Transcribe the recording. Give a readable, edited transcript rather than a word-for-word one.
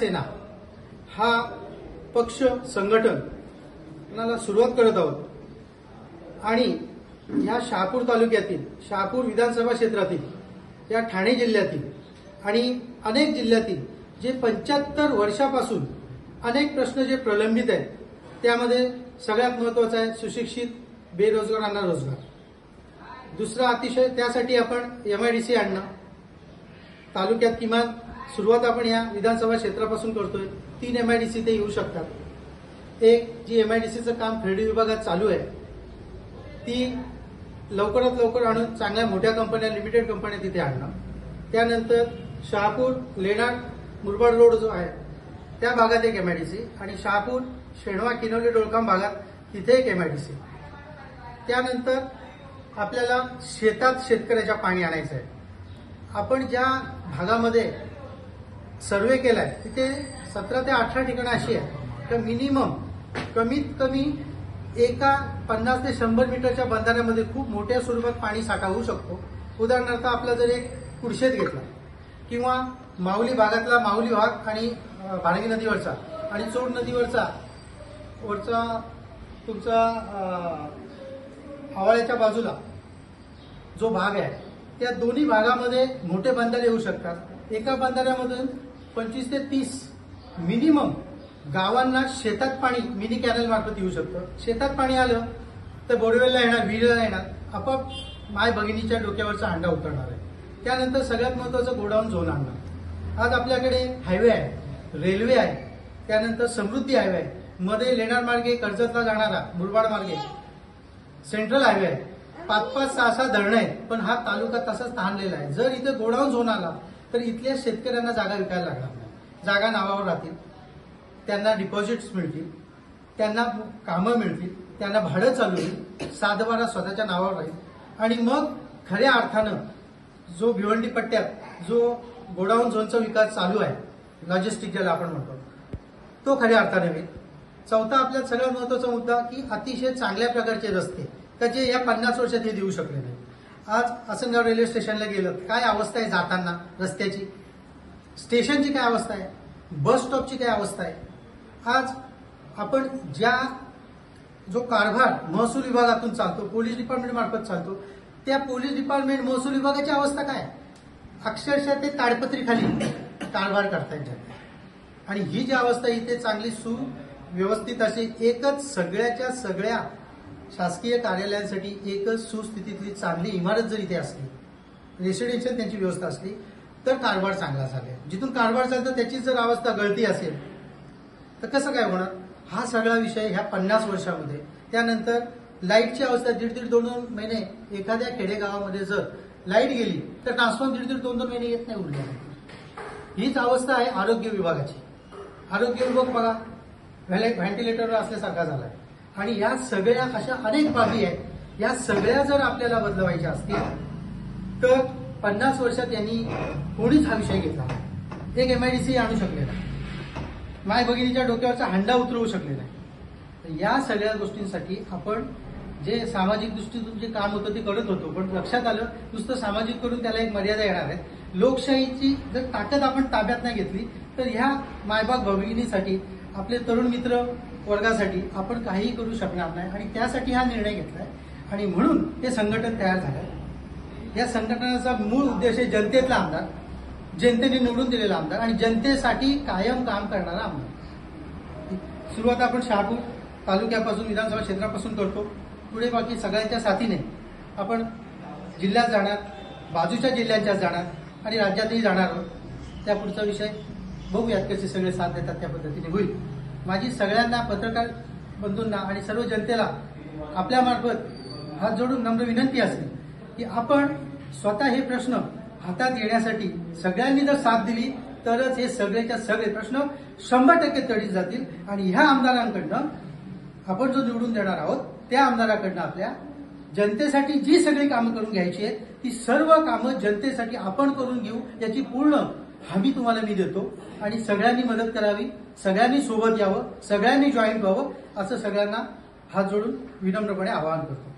सेना हा पक्ष संघटनाला सुरुवात करत आहोत आणि या शहापूर तालुक्यातील शहापूर विधानसभा क्षेत्रातील या ठाणे जिल्ह्यातील आणि अनेक जिल्ह्यातील जे 75 वर्षापासून अनेक प्रश्न जे प्रलंबित आहेत त्यामध्ये सगळ्यात महत्त्वाचा आहे सुशिक्षित बेरोजगारांना रोजगार. दुसरा अतिशय त्यासाठी आपण MIDC आणणं. तालुक्यात किमान सुरुवात आपण या विधानसभा क्षेत्रापासून करतोय. 3 MIDC ते येऊ शकतात. एक जी MIDCचं काम खेरडी विभागात चालू आहे ती लवकरात लवकर आणून चांगल्या मोठ्या कंपन्या लिमिटेड कंपन्या तिथे आणणं. त्यानंतर शहापूर लेणार मुरबाड रोड जो आहे त्या भागात एक MIDC आणि शहापूर शेणवा किनवली डोळकाम भागात तिथे एक MIDC. त्यानंतर आपल्याला शेतात शेतकऱ्याच्या पाणी आणायचं आहे. आपण ज्या भागामध्ये सर्वे केलाय तिथे 17 ते 18 ठिकाणं अशी आहे तर मिनिमम कमीत कमी एका 50 ते 100 मीटरच्या बंधाऱ्यामध्ये खूप मोठ्या स्वरूपात पाणी साठा होऊ शकतो. उदाहरणार्थ आपला जर एक कुडशेत घेतला किंवा माऊली भागातला माऊली भाग आणि भाडगी नदीवरचा आणि चोड नदीवरचा तुमचा आवाळ्याच्या बाजूला जो भाग आहे त्या दोन्ही भागामध्ये मोठे बंधारे येऊ शकतात. एका बंधाऱ्यामधून 25 ते 30 मिनिमम गावांना शेतात पाणी मिनी कॅनल मार्फत येऊ शकतं. शेतात पाणी आलं तर बोरवेलला येणार, विहिरीला येणार, आपोआप माय भगिनीच्या डोक्यावरचा हांडा उतरणार आहे. त्यानंतर सगळ्यात महत्वाचं गोडाऊन झोन आणणं. आज आपल्याकडे हायवे आहे, रेल्वे आहे, त्यानंतर समृद्धी हायवे आहे, मध्ये लेणार मार्गे कर्जतला जाणारा मुरबाड मार्गे सेंट्रल हायवे आहे, 5-5, 6-6 धरणं आहेत. पण हा तालुका तसाच ताणलेला आहे. जर इथे गोडाऊन झोन आला तर इथल्या शेतकऱ्यांना जागा विकायला लागणार नाही. जागा नावावर राहतील, त्यांना डिपॉझिट्स मिळतील, त्यांना कामं मिळतील, त्यांना भाडं चालू होईल, सातबारा स्वतःच्या नावावर राहील आणि मग खऱ्या अर्थानं जो भिवंडी पट्ट्यात जो गोडाऊन झोनचा विकास चालू आहे लॉजिस्टिक ज्याला आपण म्हणतो तो खऱ्या अर्थाने होईल. चौथा आपल्यात सगळ्यात महत्वाचा मुद्दा की अतिशय चांगल्या प्रकारचे रस्ते का जे या 50 वर्षात हे देऊ शकले नाही. आज आसनगाव रेल्वे स्टेशनला गेलं काय अवस्था आहे जाताना रस्त्याची, स्टेशनची काय अवस्था आहे, बस स्टॉपची काय अवस्था आहे. आज आपण जो कारभार महसूल विभागातून चालतो, पोलीस डिपार्टमेंट मार्फत चालतो, त्या पोलीस डिपार्टमेंट महसूल विभागाची अवस्था काय, अक्षरशः ते ताडपत्री खाली कारभार करतायत आणि ही जी अवस्था इथे चांगली सुव्यवस्थित अशी एकच सगळ्याच्या सगळ्या शासकीय कार्यालयांसाठी एकच सुस्थितीतली चांगली इमारत जर इथे असली, रेसिडेन्शियल त्यांची व्यवस्था असली तर कारभार चांगला झाला. जिथून कारभार चालतो त्याची जर अवस्था गळती असेल तर कसं काय होणार. हा सगळा विषय ह्या 50 वर्षामध्ये. त्यानंतर लाईटची अवस्था 1.5-2 महिने एखाद्या खेडेगावामध्ये जर लाईट गेली तर ट्रान्सफॉर्म 1.5-2 महिने येत नाही उरल्या. हीच अवस्था आहे आरोग्य विभागाची. आरोग्य विभाग बघा व्हेंटिलेटरवर असल्यासारखा झालाय आणि या सगळ्या अशा अनेक बाबी आहेत. या सगळ्या जर आपल्याला बदलवायच्या असतील तर 50 वर्षात यांनी कोणीच हा विषय घेतला. एक MIDC आणू शकले नाही, माय भगिनीच्या डोक्यावरचा हंडा उतरवू शकले नाही. या सगळ्या गोष्टींसाठी आपण जे सामाजिक दृष्टीतून जे काम होतं ते करत होतो पण लक्षात आलं नुसतं सामाजिक करून त्याला एक मर्यादा येणार आहे. लोकशाहीची जर ताकद आपण ताब्यात नाही घेतली तर ह्या मायबाप भगिनीसाठी आपले तरुण मित्र वर्गासाठी आपण काहीही करू शकणार नाही आणि त्यासाठी हा निर्णय घेतलाय आणि म्हणून हे संघटन तयार झालंय. या संघटनाचा मूळ उद्देश आहे जनतेतला आमदार, जनतेने निवडून दिलेला आमदार आणि जनतेसाठी कायम काम करणारा आमदार. सुरुवात आपण शहापूर तालुक्यापासून विधानसभा क्षेत्रापासून करतो. पुढे बाकी सगळ्यांच्या साथीने आपण जिल्ह्यात जाणार, बाजूच्या जिल्ह्यांच्यात जाणार आणि राज्यातही जाणार आहोत. त्या पुढचा विषय बघूयात कसे सगळे साथ देतात त्या पद्धतीने होईल. माझी सगळ्यांना पत्रकार बंधूंना आणि सर्व जनतेला आपल्यामार्फत हात जोडून नम्र विनंती असेल की आपण स्वतः हे प्रश्न हातात येण्यासाठी सगळ्यांनी जर साथ दिली तरच हे सगळेच्या सगळे प्रश्न 100% तडीत जातील आणि ह्या आमदारांकडनं आपण जो निवडून देणार आहोत त्या आमदाराकडनं आपल्या जनतेसाठी जी सगळी कामं करून घ्यायची आहेत ती सर्व कामं जनतेसाठी आपण करून घेऊ याची पूर्ण हमी तुम्हाला मी देतो आणि सगळ्यांनी मदत करावी, सगळ्यांनी सोबत यावं, सगळ्यांनी जॉईन व्हावं असं सगळ्यांना हात जोडून विनम्रपणे आवाहन करतो.